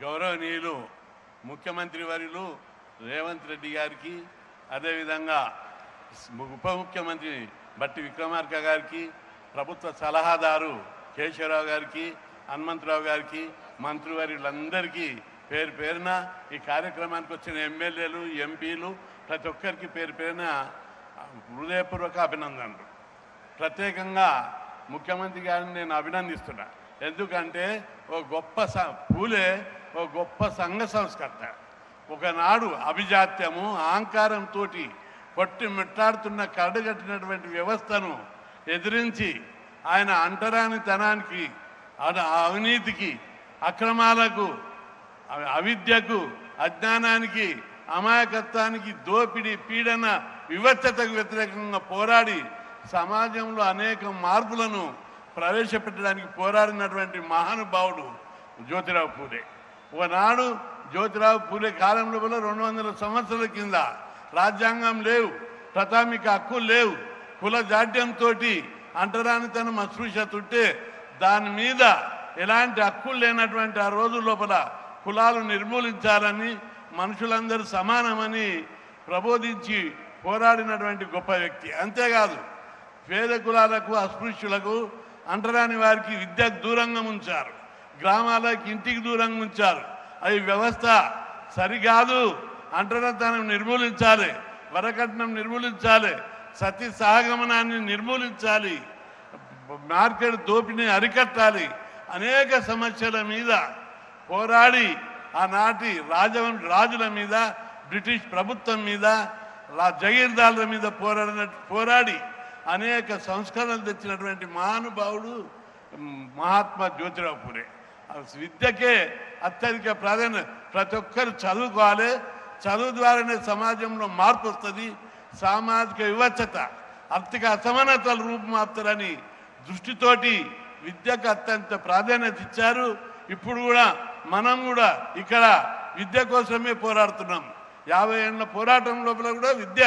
గౌరవనీయులు ముఖ్యమంత్రి వర్యులు రేవంత్ రెడ్డి గారికి, అదేవిధంగా ఉప ముఖ్యమంత్రి బట్టి విక్రమార్క గారికి, ప్రభుత్వ సలహాదారు కేశవరావు గారికి, హనుమంతరావు గారికి, మంత్రివర్యులందరికీ పేరు పేరున ఈ కార్యక్రమానికి వచ్చిన ఎమ్మెల్యేలు, ఎంపీలు ప్రతి ఒక్కరికి పేరు పేరున హృదయపూర్వక అభినందనలు. ప్రత్యేకంగా ముఖ్యమంత్రి గారిని నేను అభినందిస్తున్నా. ఎందుకంటే పూలే ఓ గొప్ప సంఘ సంస్కర్త. ఒకనాడు అభిజాత్యము అహంకారంతో కొట్టి మిట్టాడుతున్న కరడుగట్టినటువంటి వ్యవస్థను ఎదిరించి ఆయన అంటరానితనానికి, అవినీతికి, అక్రమాలకు, అవిద్యకు, అజ్ఞానానికి, అమాయకత్వానికి, దోపిడీ, పీడన, వివక్షతకు వ్యతిరేకంగా పోరాడి సమాజంలో అనేక మార్పులను ప్రవేశపెట్టడానికి పోరాడినటువంటి మహానుభావుడు జ్యోతిరావు పూలే. ఒకనాడు జ్యోతిరావు పూలే కాలంలో 200 సంవత్సరాల కింద రాజ్యాంగం లేవు, ప్రాథమిక హక్కులు లేవు, కుల జాడ్యంతో అంటరానితనం అస్పృశ్యత ఉంటే దాని మీద ఎలాంటి హక్కులు లేనటువంటి ఆ రోజు లోపల కులాలు నిర్మూలించాలని, మనుషులందరూ సమానమని ప్రబోధించి పోరాడినటువంటి గొప్ప వ్యక్తి. అంతేకాదు పేద కులాలకు, అస్పృశ్యులకు, అంటరాని వారికి విద్యకు దూరంగా ఉంచారు, గ్రామాలకు ఇంటికి దూరంగా ఉంచారు. అవి వ్యవస్థ సరికాదు, అంటరానితనం నిర్మూలించాలి, వరకట్నం నిర్మూలించాలి, సతీ సహగమనాన్ని నిర్మూలించాలి, మార్కెట్ దోపిడీని అరికట్టాలి. అనేక సమస్యల మీద పోరాడి ఆనాటి రాజుల మీద, బ్రిటిష్ ప్రభుత్వం మీద, జగీర్దారుల మీద పోరాడి అనేక సంస్కరణలు తెచ్చినటువంటి మహానుభావుడు మహాత్మా జ్యోతిరావు పూలే. విద్యకే అత్యధిక ప్రాధాన్యత. ప్రతి ఒక్కరు చదువుకోవాలి, చదువు ద్వారానే సమాజంలో మార్పు వస్తుంది. సామాజిక వివక్షత, ఆర్థిక అసమానతలు రూపుమాపుతారని దృష్టితోటి విద్యకు అత్యంత ప్రాధాన్యత ఇచ్చారు. ఇప్పుడు కూడా మనం కూడా ఇక్కడ విద్య కోసమే పోరాడుతున్నాం. 50 ఏళ్ళ పోరాటం లోపల కూడా విద్య,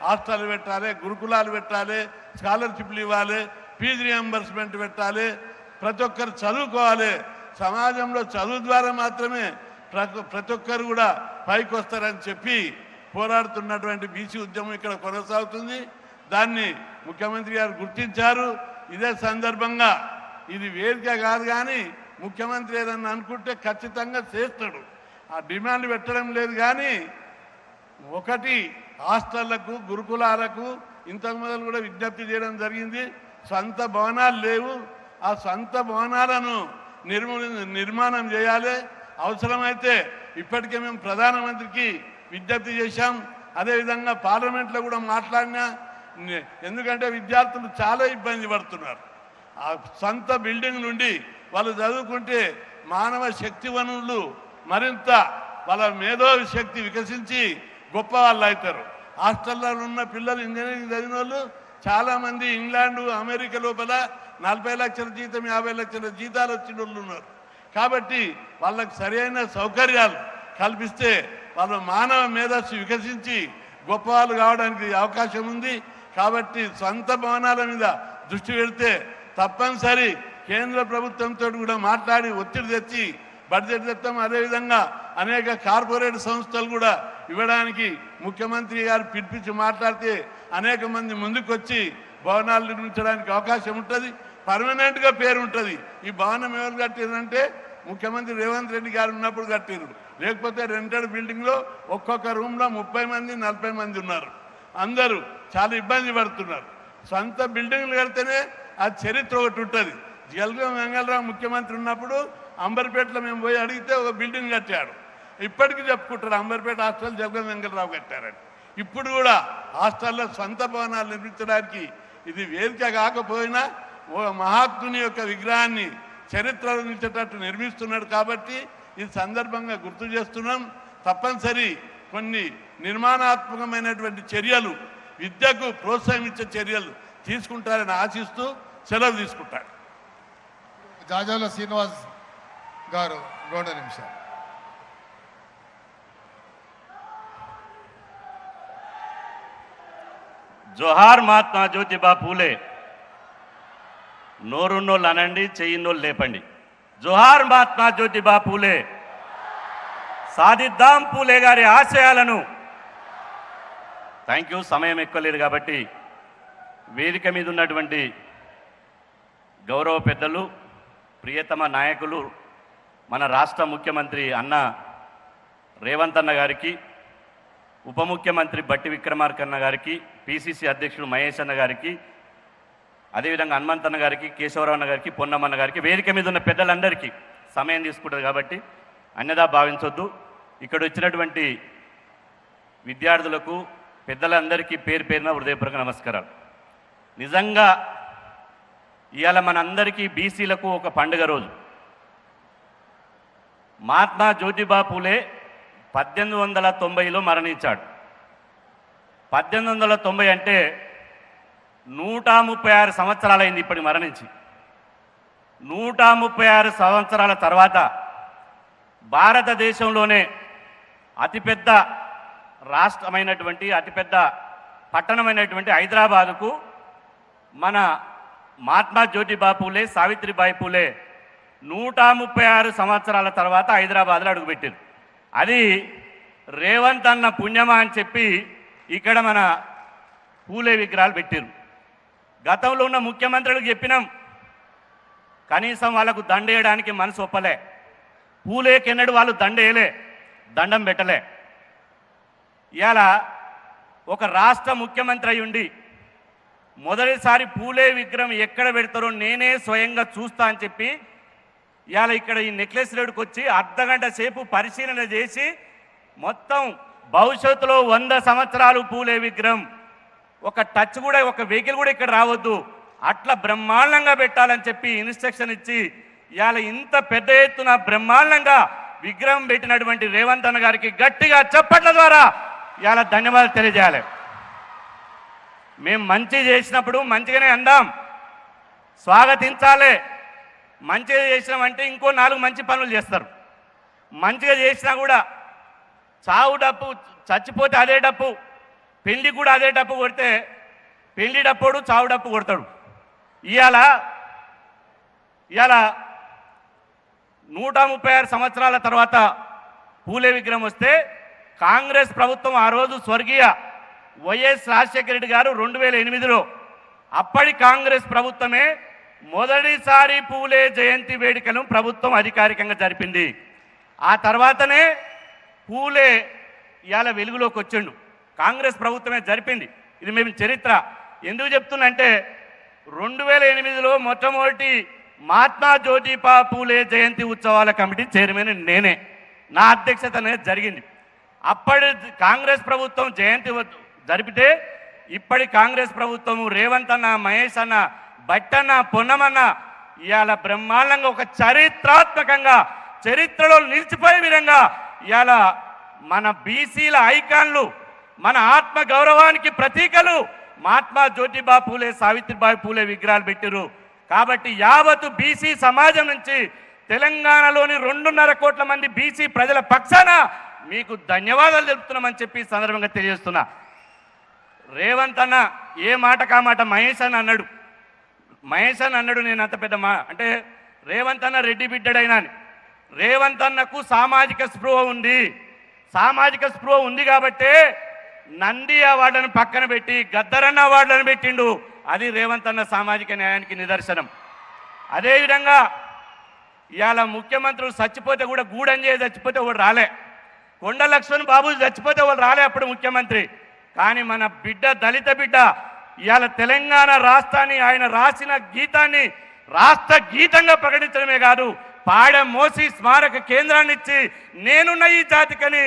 హాస్టల్ పెట్టాలి, గురుకులాలు పెట్టాలి, స్కాలర్షిప్లు ఇవ్వాలి, ఫీజు రియంబర్స్మెంట్ పెట్టాలి, ప్రతి ఒక్కరు చదువుకోవాలి. సమాజంలో చదువు ద్వారా మాత్రమే ప్రతి ఒక్కరు కూడా పైకి వస్తారని చెప్పి పోరాడుతున్నటువంటి బీసీ ఉద్యమం ఇక్కడ కొనసాగుతుంది. దాన్ని ముఖ్యమంత్రి గారు గుర్తించారు. ఇదే సందర్భంగా ఇది వేదిక కాదు, కానీ ముఖ్యమంత్రి ఏదన్నా అనుకుంటే ఖచ్చితంగా చేస్తాడు. ఆ డిమాండ్ పెట్టడం లేదు. కానీ ఒకటి, హాస్టళ్లకు, గురుకులాలకు ఇంతకు మొదలు కూడా విజ్ఞప్తి చేయడం జరిగింది. సొంత భవనాలు లేవు, ఆ సొంత భవనాలను నిర్మాణం చేయాలి. అవసరమైతే ఇప్పటికే మేము ప్రధానమంత్రికి విజ్ఞప్తి చేశాం. అదేవిధంగా పార్లమెంట్లో కూడా మాట్లాడినా. ఎందుకంటే విద్యార్థులు చాలా ఇబ్బంది పడుతున్నారు. ఆ సొంత బిల్డింగ్ నుండి వాళ్ళు చదువుకుంటే మానవ శక్తి వనరులు మరింత వాళ్ళ మేధోవి శక్తి వికసించి గొప్ప వాళ్ళు అవుతారు. హాస్టల్లో ఉన్న పిల్లలు, ఇంజనీరింగ్ చదివిన వాళ్ళు చాలామంది ఇంగ్లాండు, అమెరికా లోపల 40 లక్షల జీతం, 50 లక్షల జీతాలు వచ్చిన వాళ్ళు ఉన్నారు. కాబట్టి వాళ్ళకి సరైన సౌకర్యాలు కల్పిస్తే వాళ్ళ మానవ మేధస్సు వికసించి గొప్పవాళ్ళు కావడానికి అవకాశం ఉంది. కాబట్టి సొంత భవనాల మీద దృష్టి పెడితే తప్పనిసరి కేంద్ర ప్రభుత్వంతో కూడా మాట్లాడి ఒత్తిడి తెచ్చి బడ్జెట్ తెస్తాం. అదేవిధంగా అనేక కార్పొరేట్ సంస్థలు కూడా ఇవ్వడానికి ముఖ్యమంత్రి గారు పిలిపించి మాట్లాడితే అనేక మంది ముందుకొచ్చి భవనాలు నిర్మించడానికి అవకాశం ఉంటుంది. పర్మనెంట్గా పేరు ఉంటుంది. ఈ భవనం ఎవరు కట్టిరంటే ముఖ్యమంత్రి రేవంత్ రెడ్డి గారు ఉన్నప్పుడు కట్టిరు. లేకపోతే రెంటెడ్ బిల్డింగ్లో ఒక్కొక్క రూమ్లో 30 మంది, 40 మంది ఉన్నారు. అందరూ చాలా ఇబ్బంది పడుతున్నారు. సొంత బిల్డింగ్లు కడితేనే ఆ చరిత్ర ఒకటి ఉంటుంది. జలగం వెంగళరావు ముఖ్యమంత్రి ఉన్నప్పుడు అంబర్పేటలో మేము పోయి అడిగితే ఒక బిల్డింగ్ కట్టాడు. ఇప్పటికీ చెప్పుకుంటారు అంబర్పేట హాస్టల్ జలగం వెంగళరావు కట్టారని. ఇప్పుడు కూడా హాస్టల్లో సొంత భవనాలు నిర్మించడానికి ఇది వేదిక కాకపోయినా ఓ మహాత్ముని యొక్క విగ్రహాన్ని చరిత్రలో నిలిచేటట్టు నిర్మిస్తున్నాడు. కాబట్టి ఈ సందర్భంగా గుర్తు చేస్తున్నాం. తప్పనిసరి కొన్ని నిర్మాణాత్మకమైనటువంటి చర్యలు, విద్యకు ప్రోత్సహించే చర్యలు తీసుకుంటారని ఆశిస్తూ సెలవు తీసుకుంటారు. జాజాల శ్రీనివాస్ గారు 2 నిమిషాలు. జోహార్ మహాత్మా జ్యోతిబా పూలే. నోరున్నోళ్ళు అనండి, చెయ్యిన్నోళ్ళు లేపండి. జోహార్ మహాత్మా జ్యోతిబా పూలే. సాధిద్దాం పూలే గారి ఆశయాలను. Thank you. సమయం ఎక్కువ లేదు కాబట్టి వేదిక మీద ఉన్నటువంటి గౌరవ పెద్దలు, ప్రియతమ నాయకులు, మన రాష్ట్ర ముఖ్యమంత్రి అన్న రేవంత్ అన్న గారికి, ఉప ముఖ్యమంత్రి బట్టి విక్రమార్కన్న గారికి, పిసిసి అధ్యక్షుడు మహేష్ అన్న గారికి, అదేవిధంగా హనుమంతన్న గారికి, కేశవరావు అన్న గారికి, పొన్నమన్న గారికి, వేదిక మీద ఉన్న పెద్దలందరికీ సమయం తీసుకుంటుంది కాబట్టి అన్యదా భావించొద్దు. ఇక్కడ వచ్చినటువంటి విద్యార్థులకు, పెద్దలందరికీ పేరు పేరున హృదయపూర్వక నమస్కారాలు. నిజంగా ఇవాళ మనందరికీ బీసీలకు ఒక పండుగ రోజు. మహాత్మా జ్యోతిబా పూలే 1890లో మరణించాడు. 1890 అంటే 136 సంవత్సరాలైంది ఇప్పటికి మరణించి. 136 సంవత్సరాల తర్వాత భారతదేశంలోనే అతిపెద్ద రాష్ట్రమైనటువంటి, అతిపెద్ద పట్టణమైనటువంటి హైదరాబాదుకు మన మహాత్మా జ్యోతిబా పూలే, సావిత్రిబాయి పూలే 136 సంవత్సరాల తర్వాత హైదరాబాద్లో అడుగుపెట్టారు. అది రేవంత్ అన్న పుణ్యమా అని చెప్పి ఇక్కడ మన పూలే విగ్రహాలు పెట్టారు. గతంలో ఉన్న ముఖ్యమంత్రులకు చెప్పినాం, కనీసం వాళ్ళకు దండేయడానికి మనసు ఒప్పలే. పూలేకెన్నడు వాళ్ళు దండేయలే, దండం పెట్టలే. ఇవాళ ఒక రాష్ట్ర ముఖ్యమంత్రి అయి ఉండి మొదటిసారి పూలే విగ్రహం ఎక్కడ పెడతారో నేనే స్వయంగా చూస్తా అని చెప్పి ఇవాళ ఇక్కడ ఈ నెక్లెస్ రోడ్డుకి వచ్చి అర్ధగంట సేపు పరిశీలన చేసి మొత్తం భవిష్యత్తులో 100 సంవత్సరాలు పూలే విగ్రహం, ఒక టచ్ కూడా, ఒక వెహికల్ కూడా ఇక్కడ రావద్దు, అట్లా బ్రహ్మాండంగా పెట్టాలని చెప్పి ఇన్స్ట్రక్షన్ ఇచ్చి ఇవాళ ఇంత పెద్ద ఎత్తున బ్రహ్మాండంగా విగ్రహం పెట్టినటువంటి రేవంత్ అన్న గారికి గట్టిగా చప్పట్ల ద్వారా ఇవాళ ధన్యవాదాలు తెలియజేయాలి. మేము మంచి చేసినప్పుడు మంచిగానే అందాం, స్వాగతించాలి. మంచిగా చేసినామంటే ఇంకో 4 మంచి పనులు చేస్తారు. మంచిగా చేసినా కూడా చావు డప్పు, చచ్చిపోతే అదే డప్పు, పెళ్లి కూడా అదే డప్పు కొడితే పెళ్లి డప్పుడు చావు డప్పు కొడతాడు. ఇవాళ 136 సంవత్సరాల తర్వాత పూలే విగ్రహం వస్తే కాంగ్రెస్ ప్రభుత్వం ఆ రోజు స్వర్గీయ వైఎస్ రాజశేఖర రెడ్డి గారు 2008లో అప్పటి కాంగ్రెస్ ప్రభుత్వమే మొదటిసారి పూలే జయంతి వేడుకను ప్రభుత్వం అధికారికంగా జరిపింది. ఆ తర్వాతనే పూలే ఇవాళ వెలుగులోకి వచ్చిండు. కాంగ్రెస్ ప్రభుత్వమే జరిపింది. ఇది మేము చరిత్ర ఎందుకు చెప్తున్నంటే 2008లో మొట్టమొదటి మహాత్మా జ్యోతిబా పూలే జయంతి ఉత్సవాల కమిటీ చైర్మన్ నేనే, నా అధ్యక్షతనే జరిగింది. అప్పటి కాంగ్రెస్ ప్రభుత్వం జయంతి జరిపితే ఇప్పటి కాంగ్రెస్ ప్రభుత్వం రేవంత్ అన్న, మహేష్ అన్న, బట్టన్న, పొన్నమన్న ఇవాళ బ్రహ్మాండంగా ఒక చారిత్రాత్మకంగా చరిత్రలో నిలిచిపోయే విధంగా ఇవాళ మన బీసీల ఐకాన్లు, మన ఆత్మ గౌరవానికి ప్రతీకలు మహాత్మా జ్యోతిబా పూలే, సావిత్రిబాయి పూలే విగ్రహాలు పెట్టారు. కాబట్టి యావత్తు బీసీ సమాజం నుంచి తెలంగాణలోని 2.5 కోట్ల మంది బీసీ ప్రజల పక్షాన మీకు ధన్యవాదాలు తెలుపుతున్నామని చెప్పి సందర్భంగా తెలియజేస్తున్నా. రేవంత్ అన్న ఏ మాట కామాట మహేష్ అన్న అన్నాడు. నేను అంత పెద్ద అంటే రేవంత్ అన్న రెడ్డి బిడ్డడైనా రేవంత్ అన్నకు సామాజిక స్పృహ ఉంది. సామాజిక స్పృహ ఉంది కాబట్టే నంది అవార్డును పక్కన పెట్టి గద్దరన్న అవార్డులను పెట్టిండు. అది రేవంత్ అన్న సామాజిక న్యాయానికి నిదర్శనం. అదేవిధంగా ఇవాళ ముఖ్యమంత్రులు చచ్చిపోతే కూడా గూడంజే చచ్చిపోతే వాడు రాలే, కొండ లక్ష్మణ్ బాబు చచ్చిపోతే వాళ్ళు రాలే అప్పుడు ముఖ్యమంత్రి. కానీ మన బిడ్డ, దళిత బిడ్డ ఇవాళ తెలంగాణ రాష్ట్రాన్ని ఆయన రాసిన గీతాన్ని రాష్ట్ర గీతంగా ప్రకటించడమే కాదు, పాడ మోసి స్మారక కేంద్రాన్ని ఇచ్చి నేనున్న ఈ జాతికని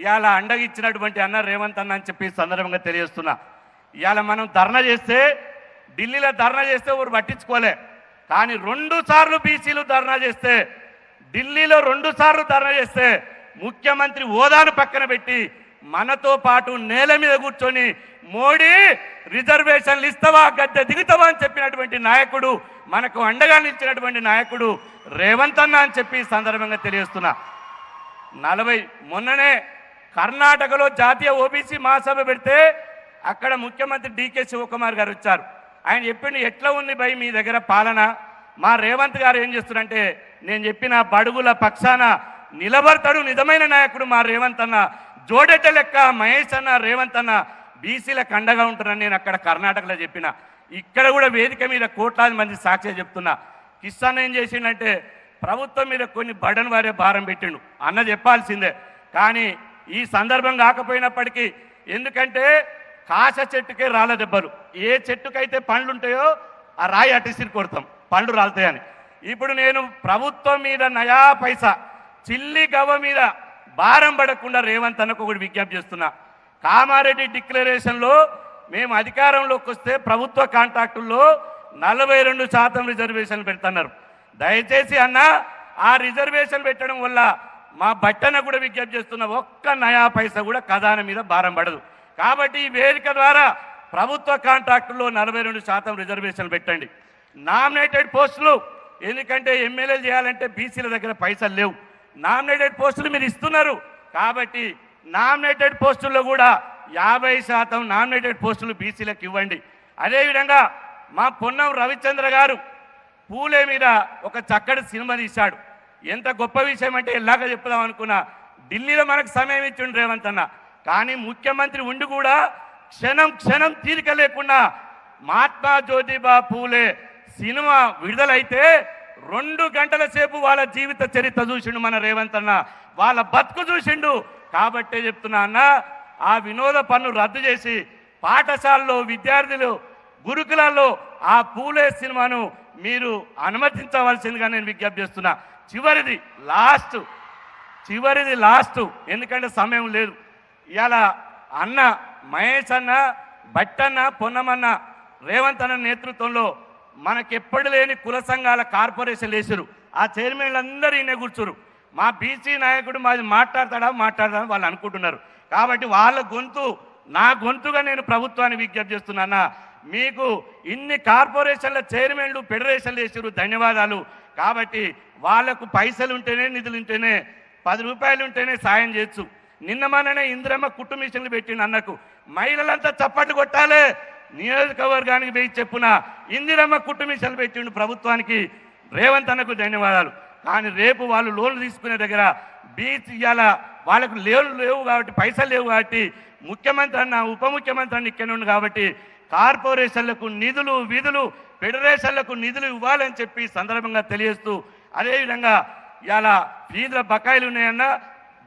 ఇవాళ అండగిచ్చినటువంటి అన్న రేవంత్ అన్న అని చెప్పి సందర్భంగా తెలియజేస్తున్నా. ఇవాళ మనం ధర్నా చేస్తే, ఢిల్లీలో ధర్నా చేస్తే ఎవరు పట్టించుకోలే. కానీ 2 సార్లు బీసీలు ధర్నా చేస్తే, ఢిల్లీలో 2 సార్లు ధర్నా చేస్తే ముఖ్యమంత్రి హోదాను పక్కన పెట్టి మనతో పాటు నేల మీద కూర్చొని మోడీ రిజర్వేషన్లు ఇస్తావా, గద్దె దిగుతావా అని చెప్పినటువంటి నాయకుడు, మనకు అండగా నిలిచినటువంటి నాయకుడు రేవంత్ అన్న అని చెప్పి సందర్భంగా తెలియజేస్తున్నా. మొన్ననే కర్ణాటకలో జాతీయ ఓబీసీ మహాసభ పెడితే అక్కడ ముఖ్యమంత్రి డీకే శివకుమార్ గారు వచ్చారు. ఆయన చెప్పిండు, ఎట్లా ఉంది భయ్ మీ దగ్గర పాలన? మా రేవంత్ గారు ఏం చేస్తున్నారంటే, నేను చెప్పిన బడుగుల పక్షాన నిలబడతాడు నిజమైన నాయకుడు మా రేవంత్ అన్న. జోడెడ్డ లెక్క మహేష్ అన్న, రేవంత్ అన్న బీసీలకు అండగా ఉంటారని నేను అక్కడ కర్ణాటకలో చెప్పిన. ఇక్కడ కూడా వేదిక మీద కోట్లాది మంది సాక్షి చెప్తున్నా. కిసాన్ ఏం చేసిండంటే ప్రభుత్వం మీద కొన్ని బడన్ వారే భారం పెట్టిండు అన్న చెప్పాల్సిందే. కానీ ఈ సందర్భం కాకపోయినప్పటికీ, ఎందుకంటే కాశ చెట్టుకే రాళ్ళ దెబ్బలు. ఏ చెట్టుకైతే పండ్లు ఉంటాయో ఆ రాయి అటిసిరి కొడతాం, పండ్లు రాలుతాయని. ఇప్పుడు నేను ప్రభుత్వం మీద నయా పైసా చిల్లి గవ్వ మీద భారం పడకుండా రేవంత్ అన్నకు ఒకటి విజ్ఞప్తి చేస్తున్నా. కామారెడ్డి డిక్లరేషన్లో మేము అధికారంలోకి వస్తే ప్రభుత్వ కాంట్రాక్టుల్లో 42% రిజర్వేషన్లు పెడుతున్నారు. దయచేసి అన్న ఆ రిజర్వేషన్ పెట్టడం వల్ల మా బట్టన కూడా విజ్ఞప్తి చేస్తున్న ఒక్క నయా పైసా కూడా ఖజానా మీద భారం పడదు. కాబట్టి ఈ వేదిక ద్వారా ప్రభుత్వ కాంట్రాక్టుల్లో 42% రిజర్వేషన్లు పెట్టండి. నామినేటెడ్ పోస్టులు, ఎందుకంటే ఎమ్మెల్యేలు చేయాలంటే బీసీల దగ్గర పైసలు లేవు. నామినేటెడ్ పోస్టులు మీరు ఇస్తున్నారు కాబట్టి నామినేటెడ్ పోస్టుల్లో కూడా 50% నామినేటెడ్ పోస్టులు బీసీలకు ఇవ్వండి. అదేవిధంగా మా పొన్నం రవిచంద్ర గారు పూలే మీద ఒక చక్కటి సినిమా తీశాడు. ఎంత గొప్ప విషయం అంటే ఎలాగ చెప్దాం అనుకున్నా. ఢిల్లీలో మనకు సమయం ఇచ్చిండు రేవంత్ అన్న, కానీ ముఖ్యమంత్రి ఉండి కూడా క్షణం క్షణం తీరిక లేకుండా మహాత్మా జ్యోతిబా పూలే సినిమా విడుదలైతే 2 గంటల సేపు వాళ్ళ జీవిత చరిత్ర చూసిండు మన రేవంత్ అన్న, వాళ్ళ బతుకు చూసిండు. కాబట్టే చెప్తున్నా అన్న, ఆ వినోద పన్ను రద్దు చేసి పాఠశాలలో విద్యార్థులు గురుకులాల్లో ఆ పూలే సినిమాను మీరు అనుమతించవలసిందిగా నేను విజ్ఞప్తి చేస్తున్నా. చివరిది లాస్ట్, ఎందుకంటే సమయం లేదు. ఇవాళ అన్న మహేష్ అన్న, భట్టన్న, పొన్నమన్న, రేవంత్ అన్న నేతృత్వంలో మనకెప్పుడు లేని కుల సంఘాల కార్పొరేషన్లు వేసారు. ఆ చైర్మన్లు అందరూ ఈయన కూర్చోరు. మా బీసీ నాయకుడు మాది మాట్లాడతాడా వాళ్ళు అనుకుంటున్నారు. కాబట్టి వాళ్ళ గొంతు నా గొంతుగా నేను ప్రభుత్వాన్ని విజ్ఞప్తి చేస్తున్నా. మీకు ఇన్ని కార్పొరేషన్ల చైర్మన్లు ఫెడరేషన్లు వేసారు, ధన్యవాదాలు. కాబట్టి వాళ్లకు పైసలు ఉంటేనే, నిధులు ఉంటేనే, 10 రూపాయలు ఉంటేనే సాయం చేయొచ్చు. నిన్న మననే ఇందిరమ్మ కుట్టు మిషన్లు పెట్టిండు అన్నకు. మహిళలంతా చప్పట్లు కొట్టాలి. నియోజకవర్గానికి పోయి చెప్పున ఇందిరమ్మ కుట్టు మిషన్లు పెట్టిండు ప్రభుత్వానికి. రేవంత్ అన్నకు ధన్యవాదాలు. కానీ రేపు వాళ్ళు లోన్లు తీసుకునే దగ్గర బీచ్ ఇవాళ వాళ్ళకు లేవు కాబట్టి, పైసలు లేవు కాబట్టి ముఖ్యమంత్రి అన్న, ఉప ముఖ్యమంత్రి అన్న ఇక్కడ ఉండు కాబట్టి కార్పొరేషన్లకు నిధులు, విధులు, ఫెడరేషన్లకు నిధులు ఇవ్వాలని చెప్పి సందర్భంగా తెలియజేస్తూ, అదేవిధంగా ఇవాళ ఫీజుల బకాయిలు ఉన్నాయన్న,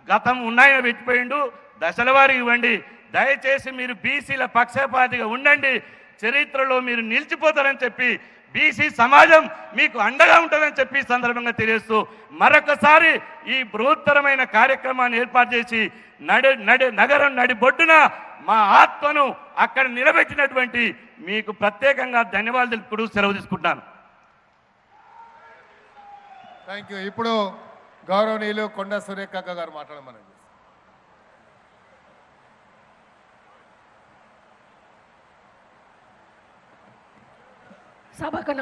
గతం ఉన్నాయని పెట్టిపోయిండు, దశల వారీ ఇవ్వండి. దయచేసి మీరు బీసీల పక్షపాతిగా ఉండండి, చరిత్రలో మీరు నిలిచిపోతారని చెప్పి, బీసీ సమాజం మీకు అండగా ఉంటుందని చెప్పి సందర్భంగా తెలియజేస్తూ, మరొకసారి ఈ బృహత్తరమైన కార్యక్రమాన్ని ఏర్పాటు చేసి నగరం నడిబొడ్డున మా ఆత్మను అక్కడ నిలబెట్టినటువంటి మీకు ప్రత్యేకంగా ధన్యవాదాలు తెలుపుతూ సెలవు తీసుకుంటున్నాను. Thank you. ఇప్పుడు గౌరవనీయులు కొండ సురేఖ గారు మాట్లాడమని. సభకు